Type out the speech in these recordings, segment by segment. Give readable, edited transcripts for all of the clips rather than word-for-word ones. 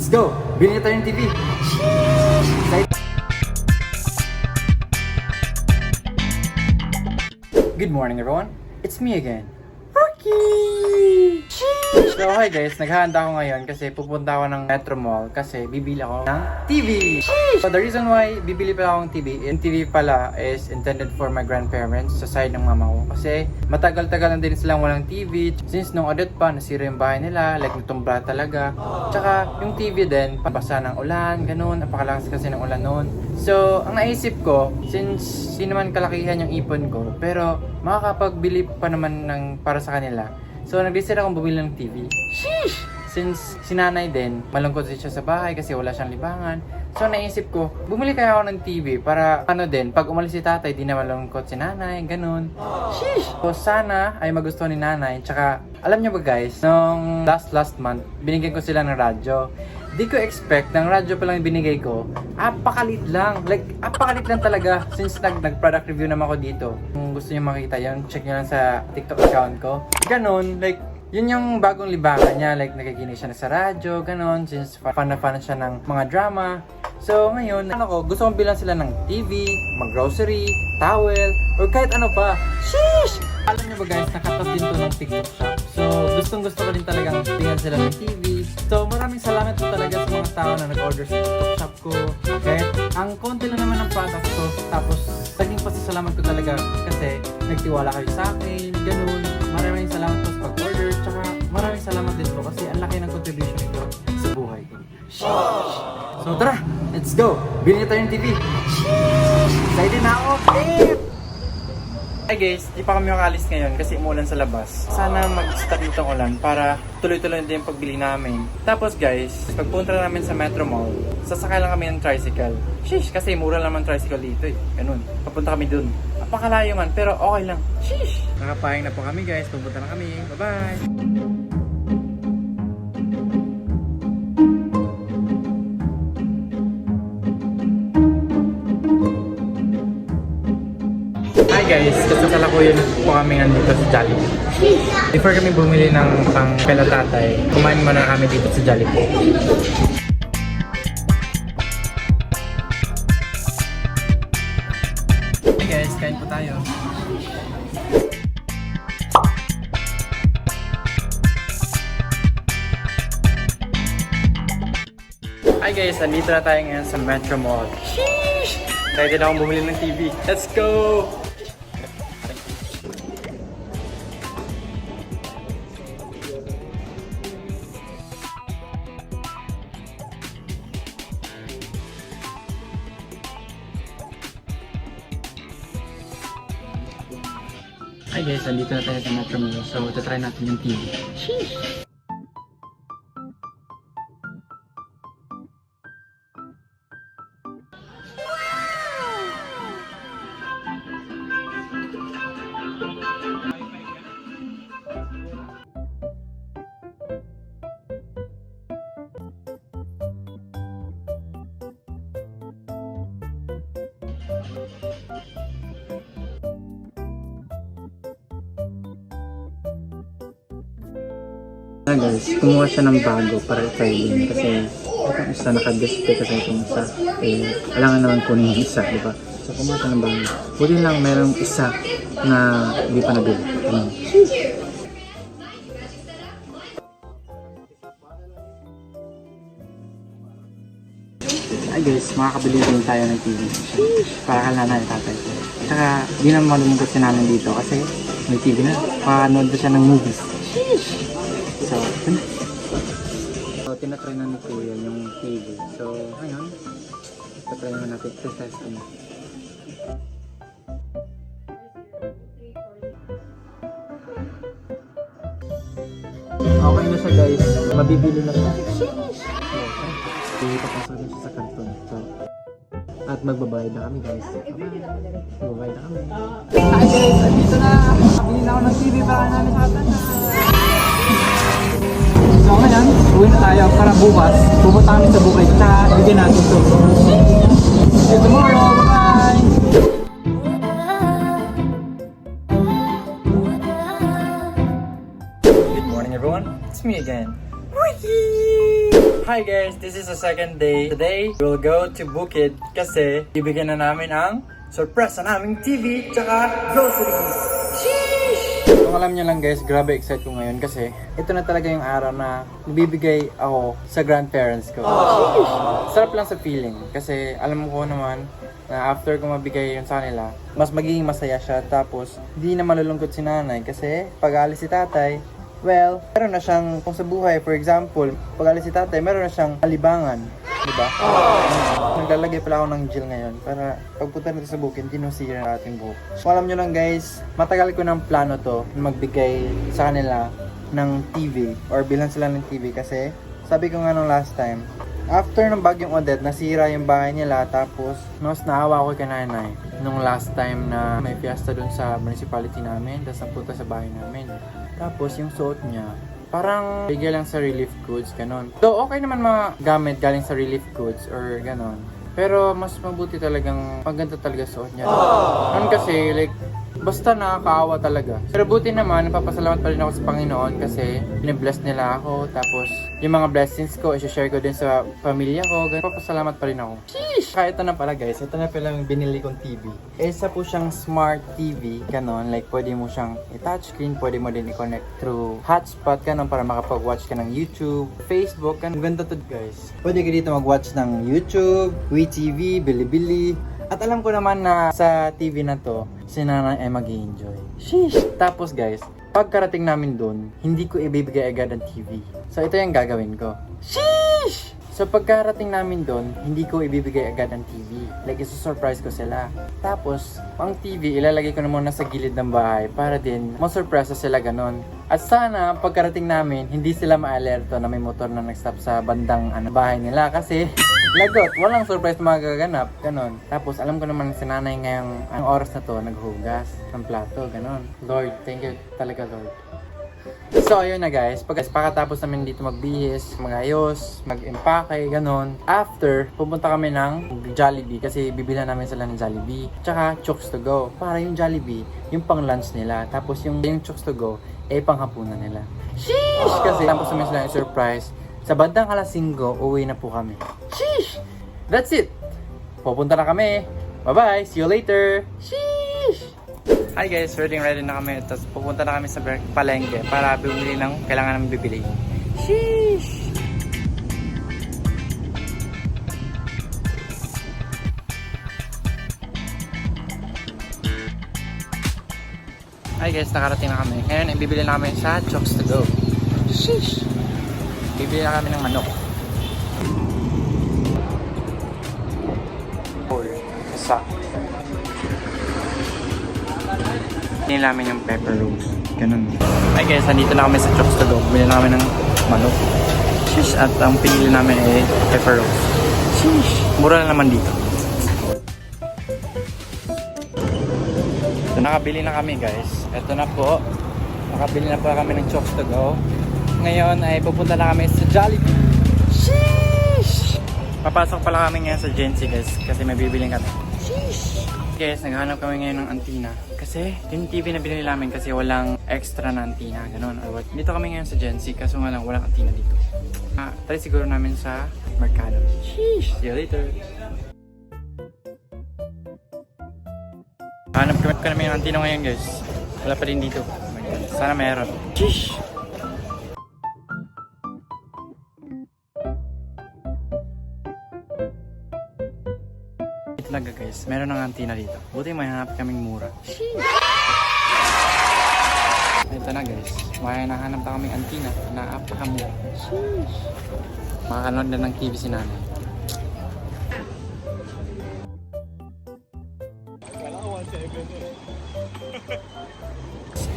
Let's go! Bilhin na tayo ng TV! Good morning everyone! It's me again, Rocky! So hi guys, naghahanda ako ngayon kasi pupunta ako ng Metro Mall kasi bibili ako ng TV! So the reason why bibili pala ako ng TV, yung TV pala is intended for my grandparents sa side ng mama ko kasi matagal-tagal na din silang walang TV since nung audit pa, nasira yung bahay nila, like natumbra talaga. Tsaka yung TV din, pabasa ng ulan, ganun, napakalakas kasi ng ulan noon. So ang naisip ko, since di naman kalakihan yung ipon ko, pero makakapagbili pa naman ng para sa kanila. So nag-decide akong bumili ng TV. Sheesh! Since si nanay din, malungkot siya sa bahay kasi wala siyang libangan. So naisip ko, bumili kaya ako ng TV para ano din, pag umalis si tatay, di na malungkot si nanay, ganun. Sheesh! So sana ay magustuhan ni nanay. Tsaka, alam niyo ba guys, nung last month, binigyan ko sila ng radyo. Di ko expect, ng radyo pa lang binigay ko, apakalit lang. Like, apakalit lang talaga. Since nag-product review naman ako dito. Kung gusto niyo makita yun, check niyo lang sa TikTok account ko. Ganun, like, yun yung bagong libangan niya. Like, nakikinig siya na sa radyo, ganun. Since fan na fan siya ng mga drama. So, ngayon, gusto kong bilang sila ng TV, mag-grocery, towel, or kahit ano pa. Sheesh! Alam niyo ba guys, nakatas din to ng TikTok shop. So, gustong-gusto ko din talagang tingnan sila ng TV. So, maraming salamat po talaga sa mga tao na nag-order sa TikTok shop ko. Kahit ang konti lang naman ng product ko. Tapos, naging pasasalamat ko talaga kasi nagtiwala kayo sa akin, ganun. Maraming salamat po sa pag-order. Tsaka maraming salamat din po kasi ang laki ng contribution nito sa buhay ko. Sheesh! So, tara! Let's go! Bilhin na tayo ng TV! Sheesh! Excited na ako! Hi guys, di pa kami makalis ngayon kasi umulan sa labas. Sana mag-stop itong ulan para tuloy-tuloy din yung pagbili namin. Tapos guys, pagpunta namin sa Metro Mall, sasakay lang kami ng tricycle. Sheesh, kasi mura lang ang tricycle dito eh. Ganun, papunta kami dun. Napakalayo man, pero okay lang. Sheesh! Nakapayang na po kami guys, pupunta na kami. Bye-bye! Hi guys, kasalukuyan po kami nandito sa Jollibee. Before kami bumili ng pang pela tatay, kumain muna kami dito sa Jollibee. Hey guys, kain po tayo. Hi guys, nandito na tayo ngayon sa Metro Mall. Sheesh! Excited akong bumili ng TV. Let's go! Hi guys, nandito na tayo sa Metro Mall. So, try natin yung TV. Sheesh! Guys, kumuha siya ng bago para i-try din kasi itong isa naka-display kasi itong isa kailangan naman kunin yung isa, di ba? So kumuha siya ng bago. Buti lang mayroong isa na hindi pa nabili. Hi guys, makakabili din tayo ng TV para kay nanay at tatay ko. Tsaka di naman malumugod si nanay dito kasi may TV na, pakanood na siya ng movies. So, tinatry na ni Kuya yung TV. So, ngayon, tinatry naman natin to testing. Okay na siya guys. Mabibili na siya. Papasok na siya sa karton. So, at magbabayad na kami guys. Magbabayad na kami. Hi guys! Andito na! Kabili na ako ng TV para namin sa katan na. So ngayon, uwi na tayo para bukas. Pupunta kami sa bukid. Tsaka bigyan natin ito. See you tomorrow! Bye-bye! Good morning everyone! It's me again, Ricky! Hi guys, this is the second day. Today, we'll go to Bukid kasi bibigyan na namin ang surprise sa naming TV tsaka groceries. Sheesh! Kung alam nyo lang guys, grabe excited ko ngayon kasi ito na talaga yung araw na nabibigay ako sa grandparents ko. Sheesh! Sarap lang sa feeling kasi alam ko naman na after ko mabigay yun sa kanila, mas magiging masaya siya tapos hindi na malulungkot si nanay kasi pag alis si tatay, well, meron na siyang, kung sa buhay, for example, pag alis si tatay, meron na siyang alibangan. Diba? Naglalagay pala ako ng gel ngayon para pagpunta nito sa bukid, hindi nasira ang ating buhok. Kung alam nyo lang guys, matagal ko ng plano to na magbigay sa kanila ng TV or bilhan sila ng TV kasi sabi ko nga nung last time, after ng bagyong Odette, nasira yung bahay nila tapos mas naawa ko kay nanay nung last time na may fiesta dun sa municipality namin tapos napunta sa bahay namin. Tapos yung suot niya, parang bigay lang sa relief goods, ganon. So okay naman mga gamit galing sa relief goods or ganon. Pero mas mabuti talagang maganda talaga suot niya. Noon kasi like, basta nakakaawa talaga. Pero buti naman, napapasalamat pa rin ako sa Panginoon kasi binibless nila ako. Tapos yung mga blessings ko, i-share ko din sa pamilya ko. Ganun, papasalamat pa rin ako. Sheesh! Kaya ito na pala guys, ito na pala yung binili kong TV. Isa po siyang smart TV, ganon. Like pwede mo siyang i-touchscreen, pwede mo din i-connect through hotspot, ganon, para makapag-watch ka ng YouTube, Facebook, ganon. Ganda to guys. Pwede ka dito mag-watch ng YouTube, WeTV, Bilibili. At alam ko naman na sa TV na to, si nanay ay mag-i-enjoy. Sheesh! Tapos guys, pagkarating namin doon, hindi ko ibibigay agad ang TV. So ito yung gagawin ko. Sheesh! So pagkarating namin doon, hindi ko ibibigay agad ang TV. Like isusurprise ko sila. Tapos, ang TV ilalagay ko na muna sa gilid ng bahay para din masurprise sila ganon. At sana pagkarating namin, hindi sila ma-alerto na may motor na nag-stop sa bandang bahay nila kasi lagot, walang surprise magaganap, ganon. Tapos alam ko naman si nanay ngayong ang oras na to naghugas ng plato, ganon. Lord, thank you talaga Lord. So ayun na guys, pagkatapos namin dito magbihis, magayos, mag-empake, ganon. After, pupunta kami ng Jollibee kasi bibilhan namin sila ng Jollibee. Tsaka Chooks to go. Para yung Jollibee, yung pang lunch nila. Tapos yung Chooks to go, pang hapunan nila. Sheesh! Kasi tapos namin sila yung surprise. Sa bandang alas 5, uwi na po kami. Sheesh! That's it! Pupunta na kami. Bye-bye! See you later! Sheesh! Hi guys! Ready na kami. Tapos pupunta na kami sa palengke para bumili ng kailangan namin bibili. Sheesh! Hi guys! Nakarating na kami. Ngayon, ibibili na kami sa Chooks to go. Sheesh! Bibili na kami ng manok. Isa. Hindi namin yung pepper rolls. Ganun. Hi guys, nandito na kami sa Chooks to go. Bili na kami ng manok. Sheesh! At ang pinili namin ay pepper rolls. Sheesh! Mura na naman dito. So nakabili na kami guys. Ito na po. Nakabili na po kami ng Chooks to go. Ngayon ay pupunta na kami sa Jollibee. Sheesh! Papasok pala kami ngayon sa Gency guys kasi may bibiling kami. Sheesh! Guys, naghahanap kami ngayon ng antina kasi yung TV na binili namin kasi walang extra na antina, ganun. Or what. Dito kami ngayon sa Gency kaso nga lang walang antina dito. Try siguro namin sa Mercado. Sheesh! See you later! Hanap kami ng antina ngayon guys. Wala pa din dito. Sana meron. Sheesh! Talaga guys, meron ng antina dito. Buti may hanap kaming mura. Ito na guys, may nahanap na kaming antina na apakamura. Makakanood na ng TV si nanay.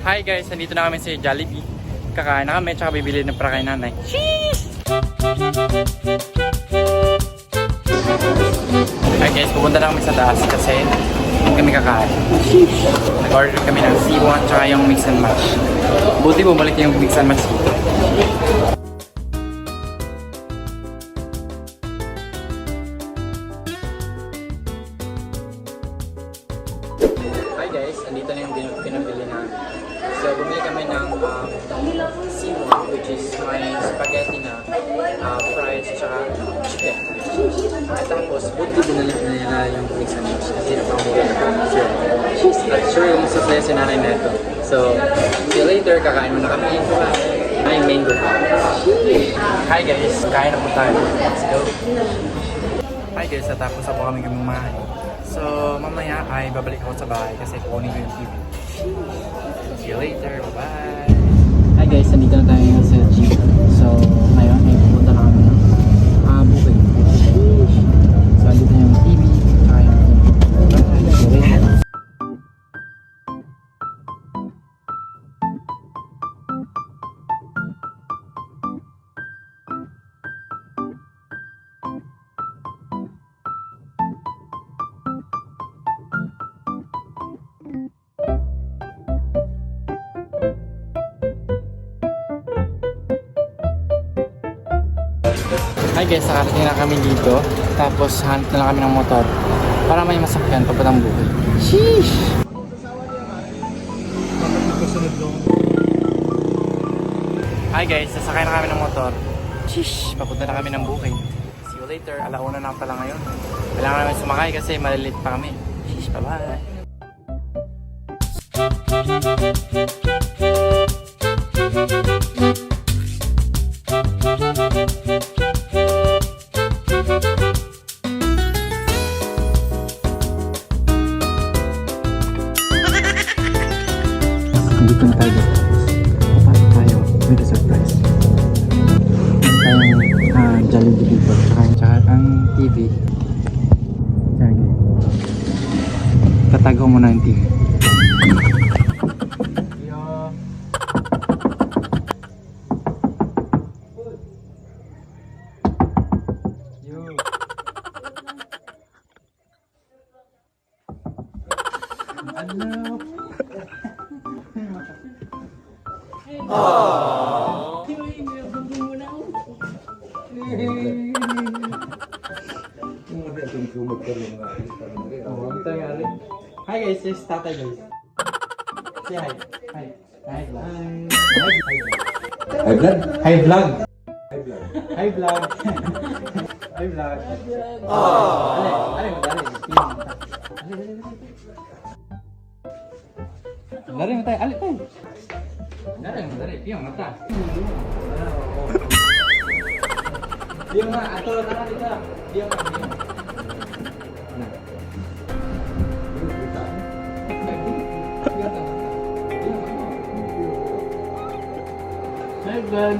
Hi guys, nandito na kami sa Jollibee. Kakain na kami, tsaka bibili na para kay nanay. Hi guys, pupunta na kami sa taas kasi hindi kami kakain. Nag-order kami ng C1 tsaka yung mix and match. Buti bumalik yung mix and match dito. Hi guys, andito na yung pinabili namin. So, bumili kami ng C1, which is may spaghetti na fries at saka chicken. At tapos, buti binalik na nila yung quick sandwich kasi napamura na sure. At sure yung masasaya si nanay na ito. So, see you later, kakain muna kami. Ay, mango. Hi guys, kain na po tayo. Let's go. Hi guys, natapos na po kami kumain. So, mamaya ay babalik ako sa bahay kasi kukunin ko yung TV. See you later, bye-bye! Hi guys, nandito na tayo sa jeep. So, ngayon ay pupunta na kami ng bukid. So, nandito na yung TV. Tsaka yung see you later. Hi guys, nakarating na kami dito. Tapos hanap na lang kami ng motor para may masakyan papuntang bukid. Sheesh! Hi guys, sasakay na kami ng motor. Sheesh! Papunta na kami ng bukid. See you later. Alauna na pala ngayon. Kailangan namin sumakay kasi malilit pa kami. Sheesh! Bye-bye! Dito na tayo. Papasok tayo with a surprise. Meron tayong Jollibee dito. Tsaka ang TV. Sige. Tatago mo na yung TV. Hello. Hi guys, this is Tatay guys. Say hi. Hi. Hi vlog. Hi vlog. Hi vlog. Hi vlog. Hi vlog. Hi vlog. Ale, madali. Lari mo tayo, ale tayo. Dari, piyong mata. Piyong nga, ato na dito. Piyong nga, piyong. Hi, vlog.